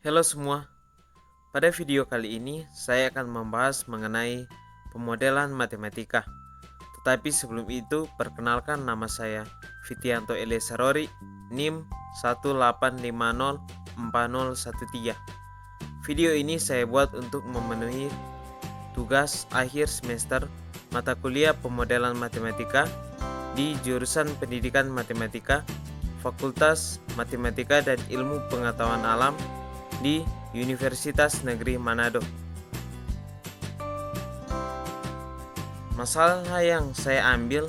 Halo semua, pada video kali ini saya akan membahas mengenai pemodelan matematika. Tetapi sebelum itu, perkenalkan nama saya Fitianto Elesarori, NIM 185040113. Video ini saya buat untuk memenuhi tugas akhir semester mata kuliah pemodelan matematika di jurusan Pendidikan Matematika, Fakultas Matematika dan Ilmu Pengetahuan Alam di Universitas Negeri Manado. Masalah yang saya ambil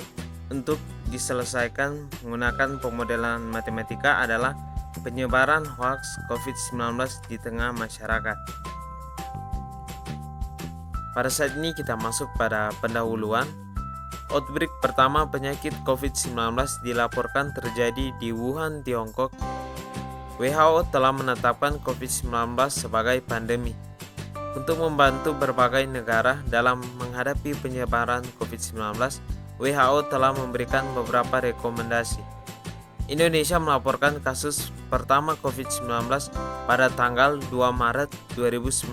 untuk diselesaikan menggunakan pemodelan matematika adalah penyebaran hoax COVID-19 di tengah masyarakat. Pada saat ini kita masuk pada pendahuluan. Outbreak pertama penyakit COVID-19 dilaporkan terjadi di Wuhan, Tiongkok. WHO telah menetapkan COVID-19 sebagai pandemi. Untuk membantu berbagai negara dalam menghadapi penyebaran COVID-19, WHO telah memberikan beberapa rekomendasi. Indonesia melaporkan kasus pertama COVID-19 pada tanggal 2 Maret 2019.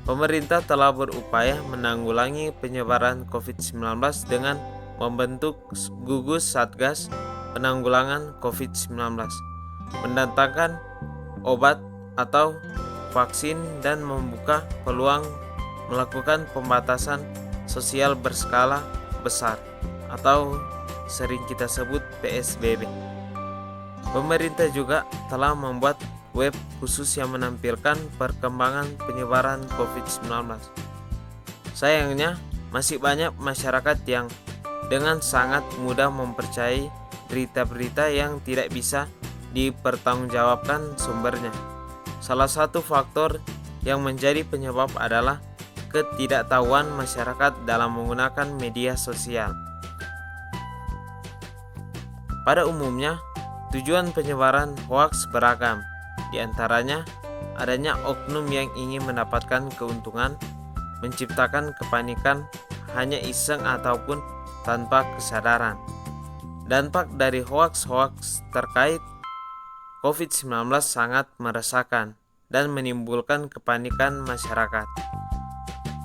Pemerintah telah berupaya menanggulangi penyebaran COVID-19 dengan membentuk gugus Satgas Penanggulangan COVID-19, mendatangkan obat atau vaksin dan membuka peluang melakukan pembatasan sosial berskala besar atau sering kita sebut PSBB. Pemerintah juga telah membuat web khusus yang menampilkan perkembangan penyebaran COVID-19. Sayangnya, masih banyak masyarakat yang dengan sangat mudah mempercayai berita-berita yang tidak bisa dipertanggungjawabkan sumbernya. Salah satu faktor yang menjadi penyebab adalah ketidaktahuan masyarakat dalam menggunakan media sosial. Pada umumnya, tujuan penyebaran hoaks beragam. Di antaranya, adanya oknum yang ingin mendapatkan keuntungan, menciptakan kepanikan hanya iseng ataupun tanpa kesadaran. Dampak dari hoaks-hoaks terkait COVID-19 sangat meresahkan dan menimbulkan kepanikan masyarakat.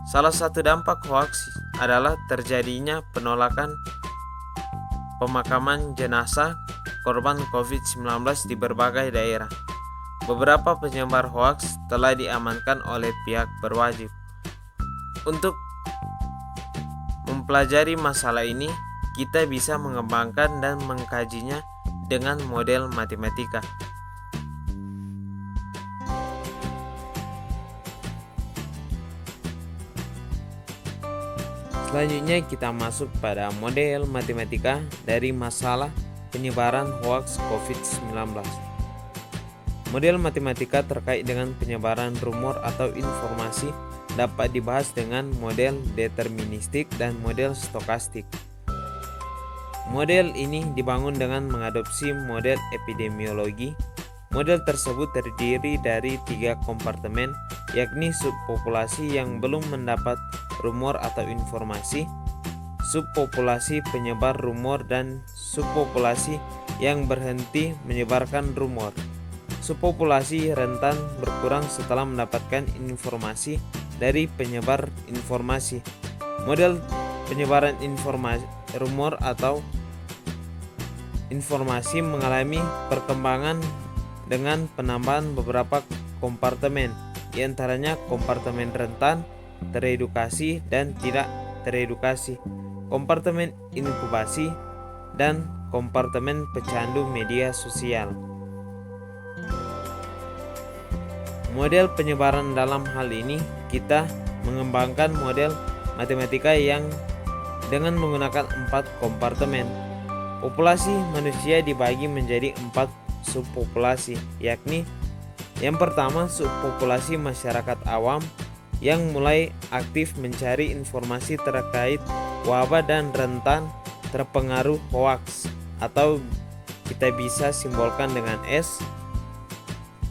Salah satu dampak hoaks adalah terjadinya penolakan pemakaman jenazah korban COVID-19 di berbagai daerah. Beberapa penyebar hoaks telah diamankan oleh pihak berwajib. Untuk mempelajari masalah ini, kita bisa mengembangkan dan mengkajinya dengan model matematika. Selanjutnya kita masuk pada model matematika dari masalah penyebaran hoaks COVID-19. Model matematika terkait dengan penyebaran rumor atau informasi dapat dibahas dengan model deterministik dan model stokastik. Model ini dibangun dengan mengadopsi model epidemiologi. Model tersebut terdiri dari 3 kompartemen, yakni subpopulasi yang belum mendapat rumor atau informasi, subpopulasi penyebar rumor, dan subpopulasi yang berhenti menyebarkan rumor. Subpopulasi rentan berkurang setelah mendapatkan informasi dari penyebar informasi. Model penyebaran informasi rumor atau informasi mengalami perkembangan dengan penambahan beberapa kompartemen, di antaranya kompartemen rentan, teredukasi, dan tidak teredukasi, kompartemen inkubasi, dan kompartemen pecandu media sosial. Model penyebaran dalam hal ini kita mengembangkan model matematika yang dengan menggunakan 4 kompartemen. Populasi manusia dibagi menjadi 4 subpopulasi, yakni yang pertama subpopulasi masyarakat awam yang mulai aktif mencari informasi terkait wabah dan rentan terpengaruh hoaks atau kita bisa simbolkan dengan S.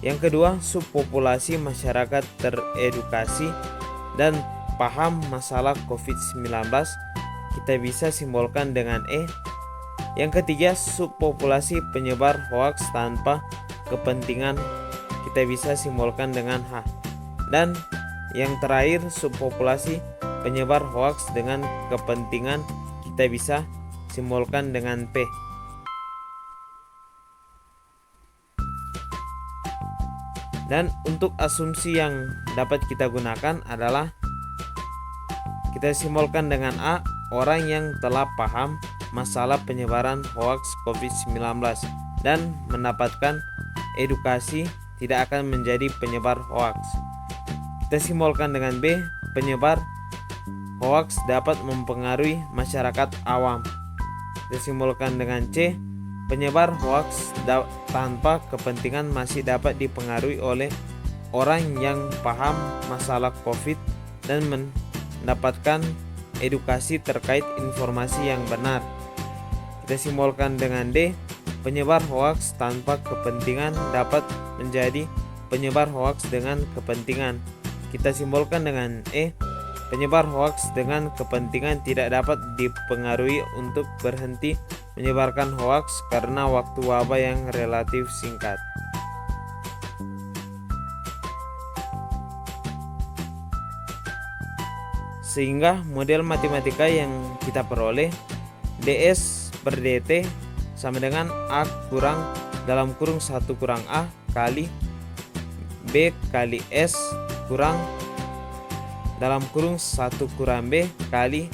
Yang kedua, subpopulasi masyarakat teredukasi dan paham masalah COVID-19, kita bisa simbolkan dengan E. Yang ketiga, subpopulasi penyebar hoaks tanpa kepentingan, kita bisa simbolkan dengan H. Dan yang terakhir, subpopulasi penyebar hoaks dengan kepentingan kita bisa simbolkan dengan P. Dan untuk asumsi yang dapat kita gunakan adalah kita simbolkan dengan A, orang yang telah paham masalah penyebaran hoaks COVID-19 dan mendapatkan edukasi tidak akan menjadi penyebar hoaks. Kita simbolkan dengan B, penyebar hoaks dapat mempengaruhi masyarakat awam. Kita simbolkan dengan C, penyebar hoaks tanpa kepentingan masih dapat dipengaruhi oleh orang yang paham masalah COVID dan mendapatkan edukasi terkait informasi yang benar. Kita simbolkan dengan D, penyebar hoaks tanpa kepentingan dapat menjadi penyebar hoaks dengan kepentingan. Kita simbolkan dengan E, penyebar hoaks dengan kepentingan tidak dapat dipengaruhi untuk berhenti menyebarkan hoaks karena waktu wabah yang relatif singkat. Sehingga model matematika yang kita peroleh ds per dt sama dengan A kurang dalam kurung 1 kurang A kali B kali S kurang dalam kurung 1 kurang B kali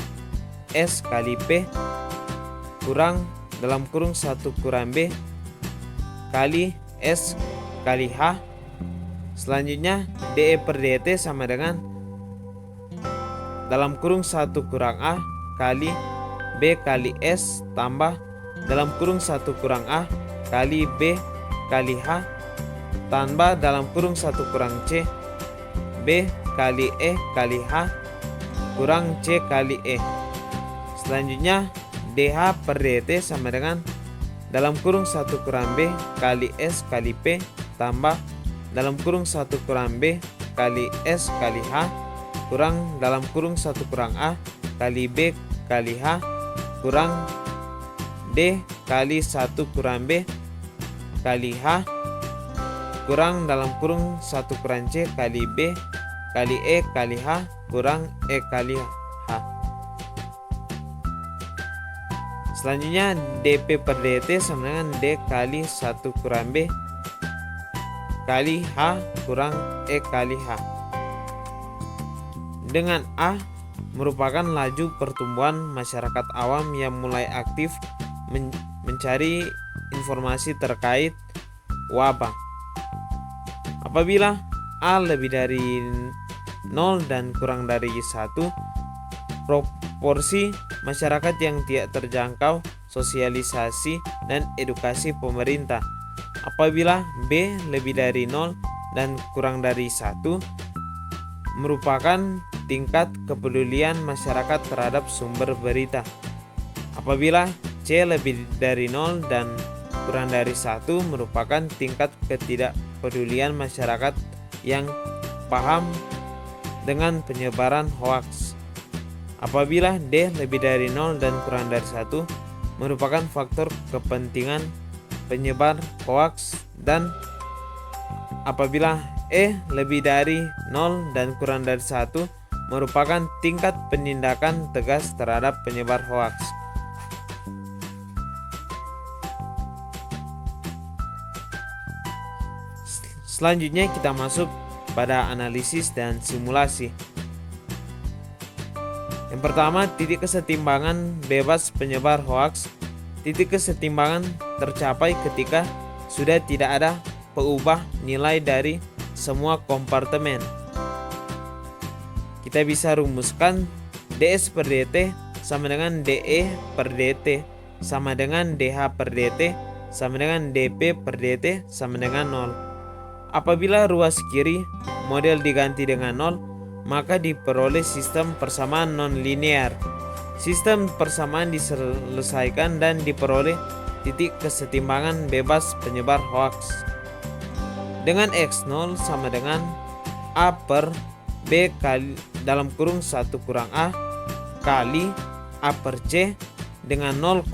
S kali P kurang dalam kurung 1 kurang B kali S kali H. Selanjutnya DE per DT sama dengan dalam kurung 1 kurang A kali B kali S tambah dalam kurung 1 kurang A kali B kali H tambah dalam kurung 1 kurang C B kali E kali H kurang C kali E. Selanjutnya DH per DT sama dengan dalam kurung 1 kurang B kali S kali P tambah dalam kurung 1 kurang B kali S kali H kurang dalam kurung 1 kurang A kali B kali H kurang D kali 1 kurang B kali H kurang dalam kurung 1 kurang C kali B kali E kali H kurang E kali H. Selanjutnya dP per dt sama dengan D kali 1 kurang B kali H kurang E kali H. Dengan A merupakan laju pertumbuhan masyarakat awam yang mulai aktif mencari informasi terkait wabah. Apabila A lebih dari 0 dan kurang dari 1, proporsi masyarakat yang tidak terjangkau sosialisasi dan edukasi pemerintah. Apabila B lebih dari 0 dan kurang dari 1, merupakan tingkat kepedulian masyarakat terhadap sumber berita. Apabila C lebih dari 0 dan kurang dari 1, merupakan tingkat ketidakpedulian masyarakat yang paham dengan penyebaran hoaks. Apabila D lebih dari 0 dan kurang dari 1, merupakan faktor kepentingan penyebar hoaks. Dan apabila E lebih dari 0 dan kurang dari 1, merupakan tingkat penindakan tegas terhadap penyebar hoaks. Selanjutnya kita masuk pada analisis dan simulasi. Yang pertama, titik kesetimbangan bebas penyebar hoaks. Titik kesetimbangan tercapai ketika sudah tidak ada peubah nilai dari semua kompartemen. Kita bisa rumuskan ds per dt sama dengan de per dt sama dengan dh per dt sama dengan dp per dt sama dengan 0. Apabila ruas kiri model diganti dengan 0, maka diperoleh sistem persamaan non-linear. Sistem persamaan diselesaikan dan diperoleh titik kesetimbangan bebas penyebar hoaks. Dengan X0 sama dengan A per B kali dalam kurung 1 kurang A kali A per C dengan 0,0.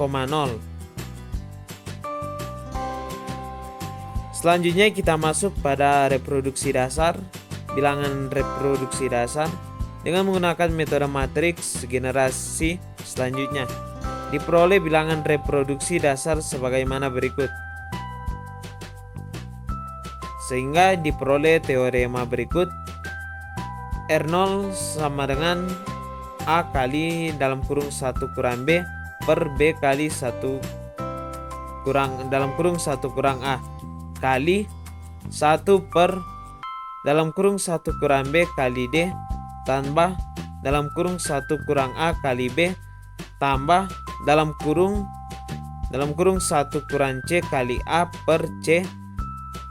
Selanjutnya kita masuk pada reproduksi dasar. Bilangan reproduksi dasar dengan menggunakan metode matriks generasi selanjutnya. Diperoleh bilangan reproduksi dasar sebagaimana berikut. Sehingga diperoleh teorema berikut. R0 sama dengan A kali dalam kurung 1 kurang B per B kali 1 kurang dalam kurung 1 kurang A kali 1 per dalam kurung 1 kurang B kali D tambah dalam kurung 1 kurang A kali B tambah dalam kurung 1 kurang C kali A per C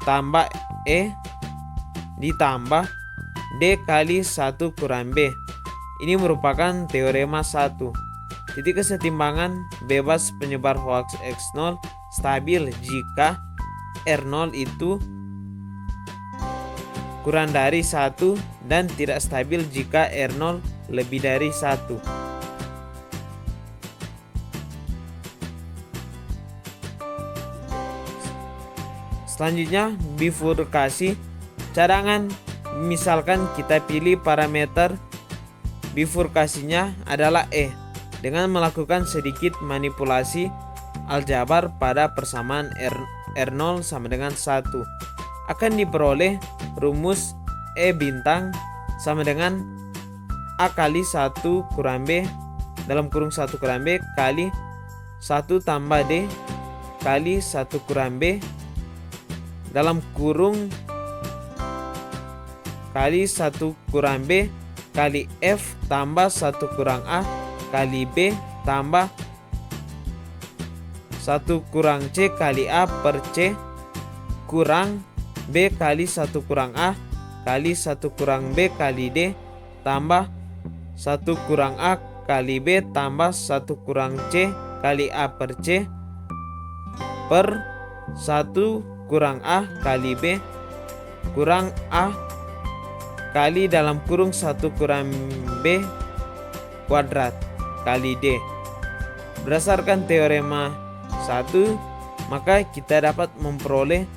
tambah E ditambah D kali 1 kurang B. Ini merupakan teorema 1. Titik kesetimbangan bebas penyebar hoaks X0 stabil jika R0 itu kurang dari 1 dan tidak stabil jika R0 lebih dari 1. Selanjutnya bifurkasi cadangan. Misalkan kita pilih parameter bifurkasinya adalah E. Dengan melakukan sedikit manipulasi aljabar pada persamaan R0 sama dengan 1 akan diperoleh rumus E bintang sama dengan A kali 1 kurang B dalam kurung 1 kurang B kali 1 tambah D kali 1 kurang B dalam kurung kali 1 kurang B kali F tambah 1 kurang A kali B tambah 1 kurang C kali A per C kurang B kali 1 kurang A kali 1 kurang B kali D tambah 1 kurang A kali B tambah 1 kurang C kali A per C per 1 kurang A kali B kurang A kali dalam kurung 1 kurang B kuadrat kali D. Berdasarkan teorema 1, maka kita dapat memperoleh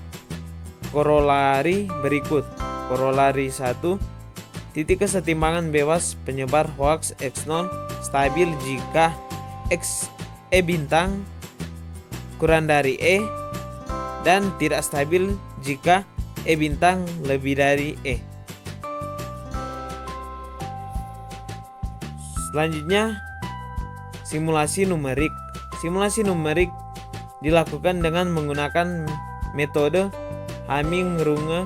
korolari berikut. Korolari 1, titik kesetimbangan bebas penyebar hoaks X0 stabil jika X E bintang kurang dari E dan tidak stabil jika E bintang lebih dari E. Selanjutnya, simulasi numerik. Simulasi numerik dilakukan dengan menggunakan metode Hamming-Runge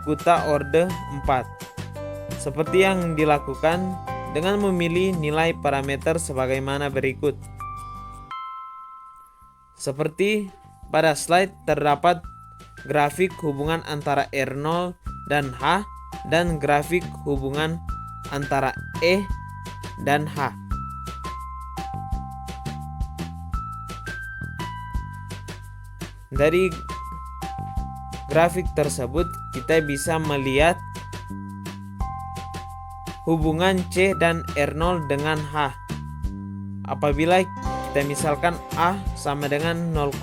Kutta Orde 4. Seperti yang dilakukan dengan memilih nilai parameter sebagaimana berikut. Seperti pada slide terdapat grafik hubungan antara R0 dan H dan grafik hubungan antara E dan H. Dari grafik tersebut kita bisa melihat hubungan C dan R0 dengan H. Apabila kita misalkan A sama dengan 0,1,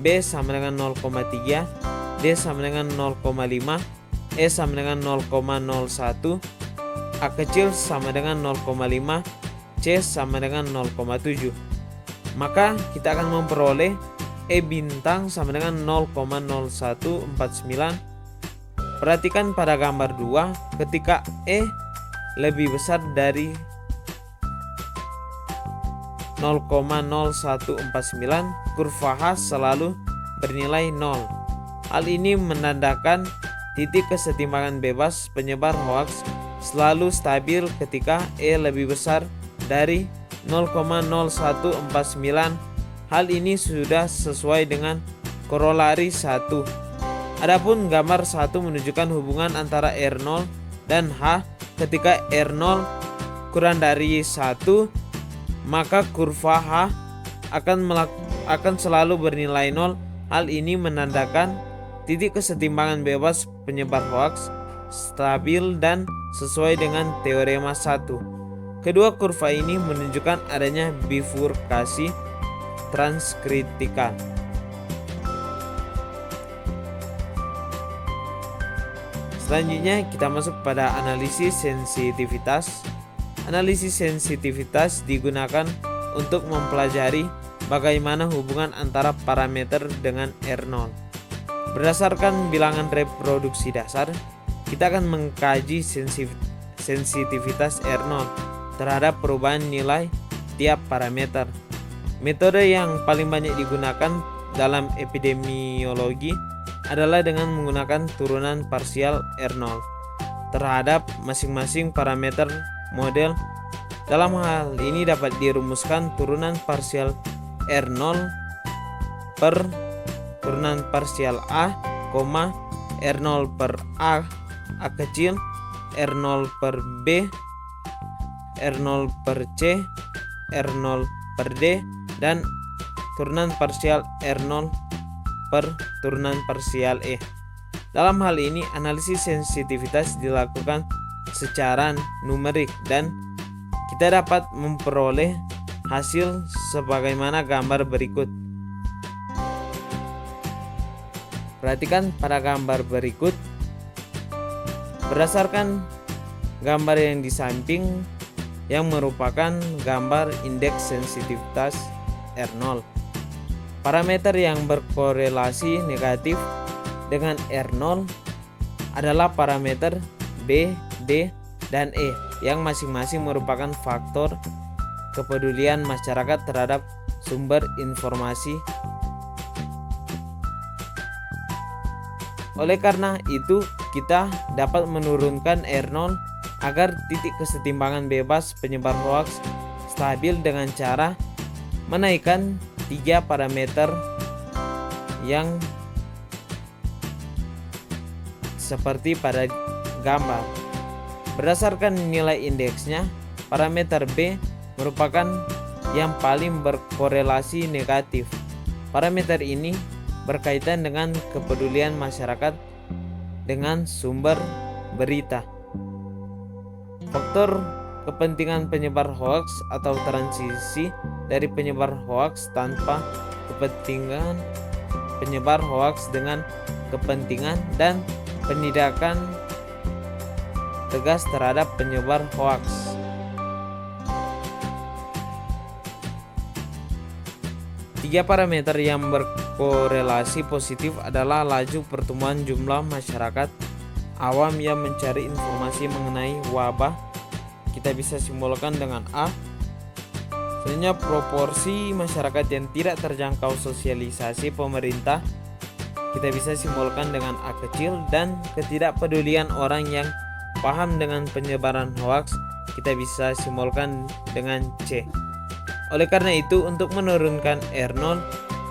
B sama dengan 0,3, D sama dengan 0,5, E sama dengan 0,01, A kecil sama dengan 0,5, C sama dengan 0,7. Maka kita akan memperoleh E bintang sama dengan 0,0149. Perhatikan pada gambar 2, ketika E lebih besar dari 0,0149, kurva H selalu bernilai 0. Hal ini menandakan titik kesetimbangan bebas penyebar hoaks selalu stabil ketika E lebih besar dari 0,0149. Hal ini sudah sesuai dengan korolari 1. Adapun gambar 1 menunjukkan hubungan antara R0 dan H ketika R0 kurang dari 1, maka kurva H akan selalu bernilai 0. Hal ini menandakan titik kesetimbangan bebas penyebar hoaks stabil dan sesuai dengan teorema 1. Kedua kurva ini menunjukkan adanya bifurkasi transkritikal. Selanjutnya kita masuk pada analisis sensitivitas. Analisis sensitivitas digunakan untuk mempelajari bagaimana hubungan antara parameter dengan R0. Berdasarkan bilangan reproduksi dasar, kita akan mengkaji sensitivitas R0 terhadap perubahan nilai tiap parameter. Metode yang paling banyak digunakan dalam epidemiologi adalah dengan menggunakan turunan parsial R0 terhadap masing-masing parameter model. Dalam hal ini dapat dirumuskan turunan parsial R0 per turunan parsial A, R0 per A kecil, R0 per B, R0 per C, R0 per D, dan turunan parsial R0 per turunan parsial E. Dalam hal ini, analisis sensitivitas dilakukan secara numerik dan kita dapat memperoleh hasil sebagaimana gambar berikut. Perhatikan pada gambar berikut. Berdasarkan gambar yang di samping yang merupakan gambar indeks sensitivitas R0. Parameter yang berkorelasi negatif dengan R0 adalah parameter B, D, dan E yang masing-masing merupakan faktor kepedulian masyarakat terhadap sumber informasi. Oleh karena itu, kita dapat menurunkan R0 agar titik kesetimbangan bebas penyebar hoaks stabil dengan cara menaikkan 3 parameter yang seperti pada gambar. Berdasarkan nilai indeksnya, parameter B merupakan yang paling berkorelasi negatif. Parameter ini berkaitan dengan kepedulian masyarakat dengan sumber berita. Faktor kepentingan penyebar hoaks atau transisi dari penyebar hoaks tanpa kepentingan, penyebar hoaks dengan kepentingan, dan penindakan tegas terhadap penyebar hoaks. Tiga parameter yang berkorelasi positif adalah laju pertumbuhan jumlah masyarakat awam yang mencari informasi mengenai wabah. Kita bisa simbolkan dengan A. Selanjutnya, proporsi masyarakat yang tidak terjangkau sosialisasi pemerintah, kita bisa simbolkan dengan A kecil. Dan ketidakpedulian orang yang paham dengan penyebaran hoaks, kita bisa simbolkan dengan C. Oleh karena itu, untuk menurunkan R0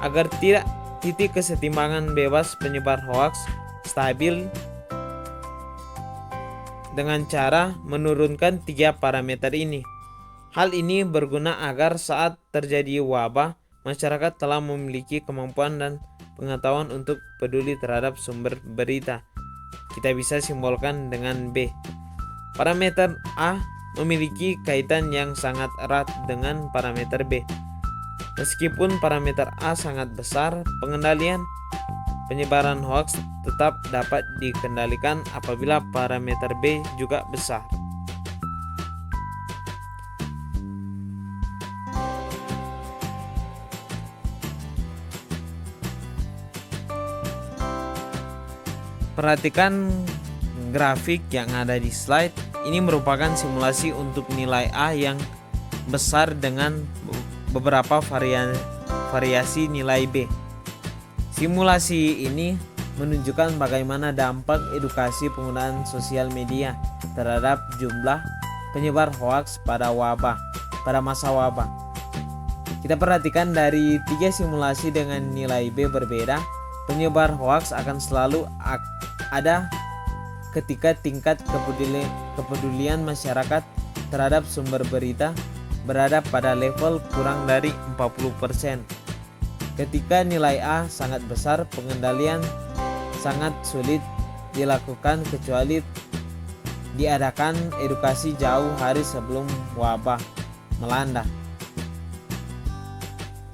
agar tidak titik kesetimbangan bebas penyebar hoaks stabil dengan cara menurunkan 3 parameter ini. Hal ini berguna agar saat terjadi wabah, masyarakat telah memiliki kemampuan dan pengetahuan untuk peduli terhadap sumber berita. Kita bisa simbolkan dengan B. Parameter A memiliki kaitan yang sangat erat dengan parameter B. Meskipun parameter A sangat besar, pengendalian penyebaran hoaks tetap dapat dikendalikan apabila parameter B juga besar. Perhatikan grafik yang ada di slide. Ini merupakan simulasi untuk nilai A yang besar dengan beberapa variasi nilai B. Simulasi ini menunjukkan bagaimana dampak edukasi penggunaan sosial media terhadap jumlah penyebar hoaks pada masa wabah. Kita perhatikan dari 3 simulasi dengan nilai B berbeda, penyebar hoaks akan selalu ada ketika tingkat kepedulian masyarakat terhadap sumber berita berada pada level kurang dari 40%. Ketika nilai A sangat besar, pengendalian sangat sulit dilakukan kecuali diadakan edukasi jauh hari sebelum wabah melanda.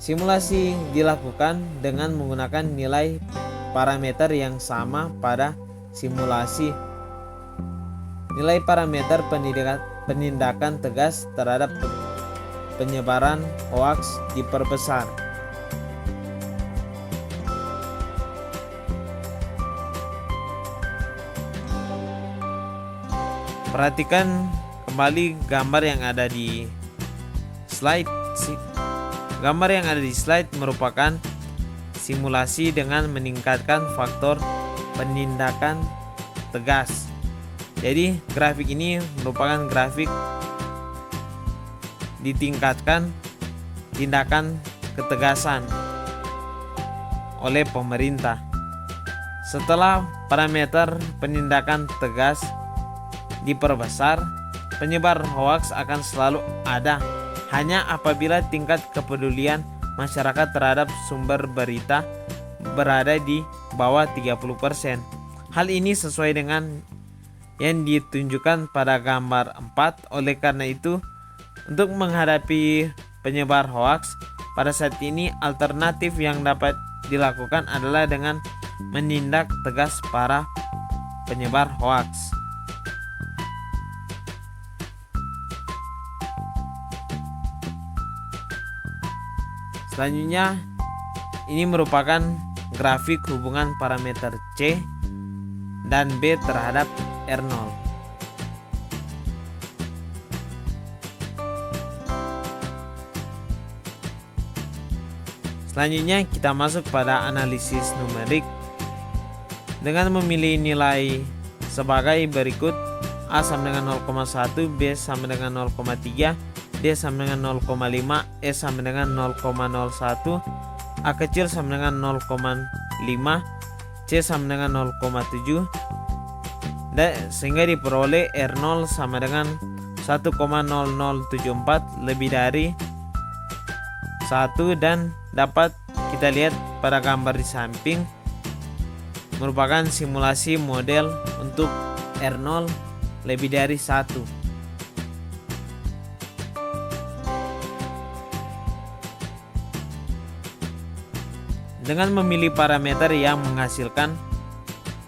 Simulasi dilakukan dengan menggunakan nilai parameter yang sama pada simulasi Nilai parameter penindakan tegas terhadap penyebaran hoaks diperbesar. Perhatikan kembali gambar yang ada di slide. Gambar yang ada di slide merupakan simulasi dengan meningkatkan faktor penindakan tegas. Jadi grafik ini merupakan grafik ditingkatkan tindakan ketegasan oleh pemerintah. Setelah parameter penindakan tegas diperbesar, penyebar hoaks akan selalu ada hanya apabila tingkat kepedulian masyarakat terhadap sumber berita berada di bawah 30%. Hal ini sesuai dengan yang ditunjukkan pada gambar 4. Oleh karena itu, untuk menghadapi penyebar hoaks, pada saat ini alternatif yang dapat dilakukan adalah dengan menindak tegas para penyebar hoaks. Selanjutnya, ini merupakan grafik hubungan parameter C dan B terhadap R0. Selanjutnya kita masuk pada analisis numerik dengan memilih nilai sebagai berikut: A sama dengan 0,1, B sama dengan 0,3, D sama dengan 0,5, E sama dengan 0,01, A kecil sama dengan 0,5, C sama dengan 0,7, sehingga diperoleh R0 sama dengan 1,0074 lebih dari 1, dan dapat kita lihat pada gambar di samping merupakan simulasi model untuk R0 lebih dari 1. Dengan memilih parameter yang menghasilkan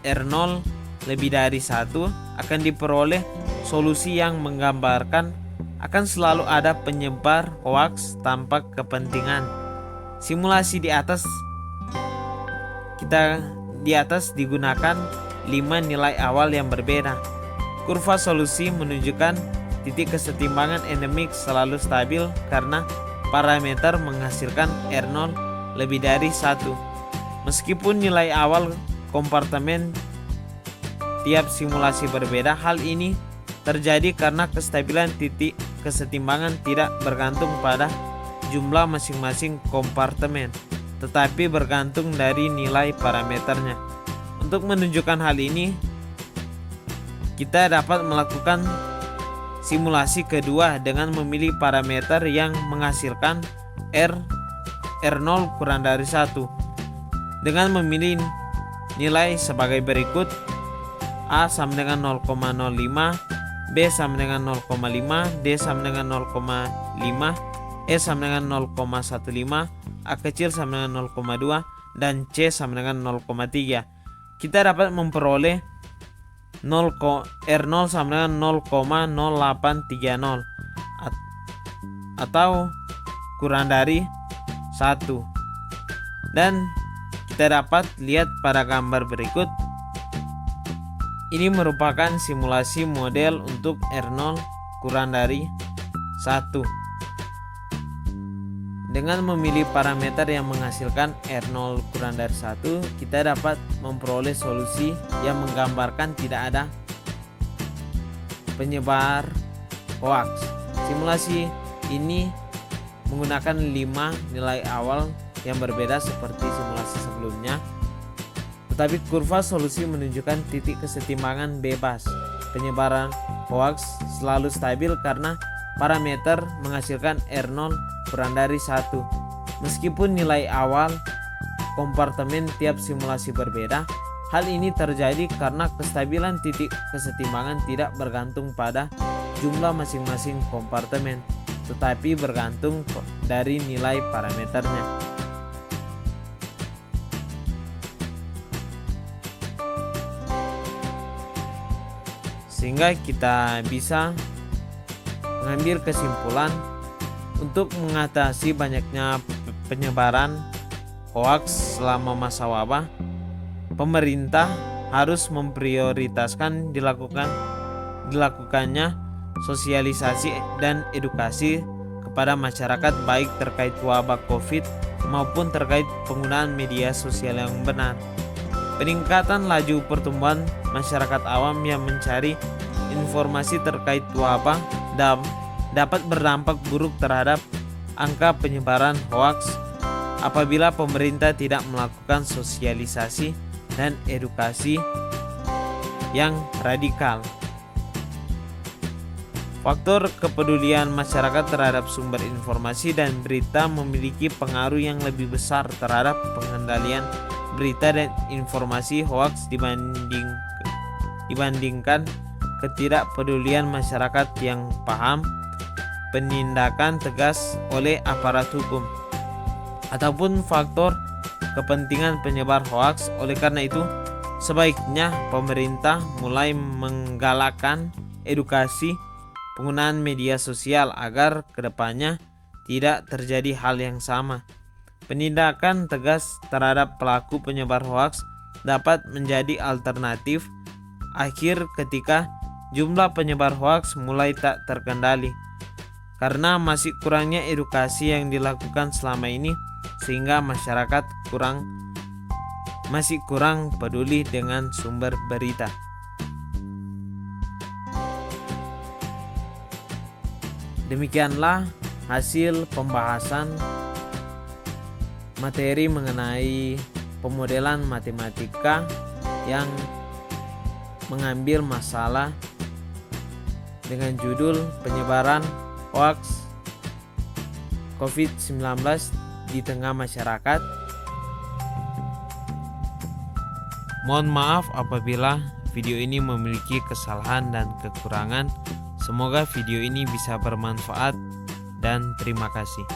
R0 lebih dari 1, akan diperoleh solusi yang menggambarkan akan selalu ada penyebar hoaks tanpa kepentingan. Simulasi di atas digunakan 5 nilai awal yang berbeda. Kurva solusi menunjukkan titik kesetimbangan endemik selalu stabil karena parameter menghasilkan R0 lebih dari 1. Meskipun nilai awal kompartemen tiap simulasi berbeda, hal ini terjadi karena kestabilan titik kesetimbangan tidak bergantung pada jumlah masing-masing kompartemen, tetapi bergantung dari nilai parameternya. Untuk menunjukkan hal ini, kita dapat melakukan simulasi kedua dengan memilih parameter yang menghasilkan R0 kurang dari 1 dengan memilih nilai sebagai berikut: A sama dengan 0,05, B sama dengan 0,5, D sama dengan 0,5, E sama dengan 0,15, A kecil sama dengan 0,2, dan C sama dengan 0,3. Kita dapat memperoleh R0 sama dengan 0,0830 atau kurang dari 1. Dan kita dapat lihat pada gambar berikut. Ini merupakan simulasi model untuk R0 kurang dari 1. Dengan memilih parameter yang menghasilkan R0 kurang dari 1, kita dapat memperoleh solusi yang menggambarkan tidak ada penyebar hoaks. Simulasi ini menggunakan 5 nilai awal yang berbeda seperti simulasi sebelumnya, tetapi kurva solusi menunjukkan titik kesetimbangan bebas. Penyebaran hoaks selalu stabil karena parameter menghasilkan R0 kurang dari 1. Meskipun nilai awal kompartemen tiap simulasi berbeda, hal ini terjadi karena kestabilan titik kesetimbangan tidak bergantung pada jumlah masing-masing kompartemen, tetapi bergantung dari nilai parameternya. sehingga kita bisa mengambil kesimpulan untuk mengatasi banyaknya penyebaran hoaks selama masa wabah. Pemerintah harus memprioritaskan dilakukannya sosialisasi dan edukasi kepada masyarakat baik terkait wabah COVID maupun terkait penggunaan media sosial yang benar. Peningkatan laju pertumbuhan masyarakat awam yang mencari informasi terkait wabah dapat berdampak buruk terhadap angka penyebaran hoaks apabila pemerintah tidak melakukan sosialisasi dan edukasi yang radikal. Faktor kepedulian masyarakat terhadap sumber informasi dan berita memiliki pengaruh yang lebih besar terhadap pengendalian berita dan informasi hoaks dibandingkan ketidakpedulian masyarakat yang paham penindakan tegas oleh aparat hukum ataupun faktor kepentingan penyebar hoaks. Oleh karena itu, sebaiknya pemerintah mulai menggalakkan edukasi penggunaan media sosial agar kedepannya tidak terjadi hal yang sama. Penindakan tegas terhadap pelaku penyebar hoaks dapat menjadi alternatif akhir ketika jumlah penyebar hoaks mulai tak terkendali, karena masih kurangnya edukasi yang dilakukan selama ini sehingga masyarakat masih kurang peduli dengan sumber berita. Demikianlah hasil pembahasan materi mengenai pemodelan matematika yang mengambil masalah dengan judul penyebaran hoaks COVID-19 di tengah masyarakat. Mohon maaf apabila video ini memiliki kesalahan dan kekurangan. Semoga video ini bisa bermanfaat dan terima kasih.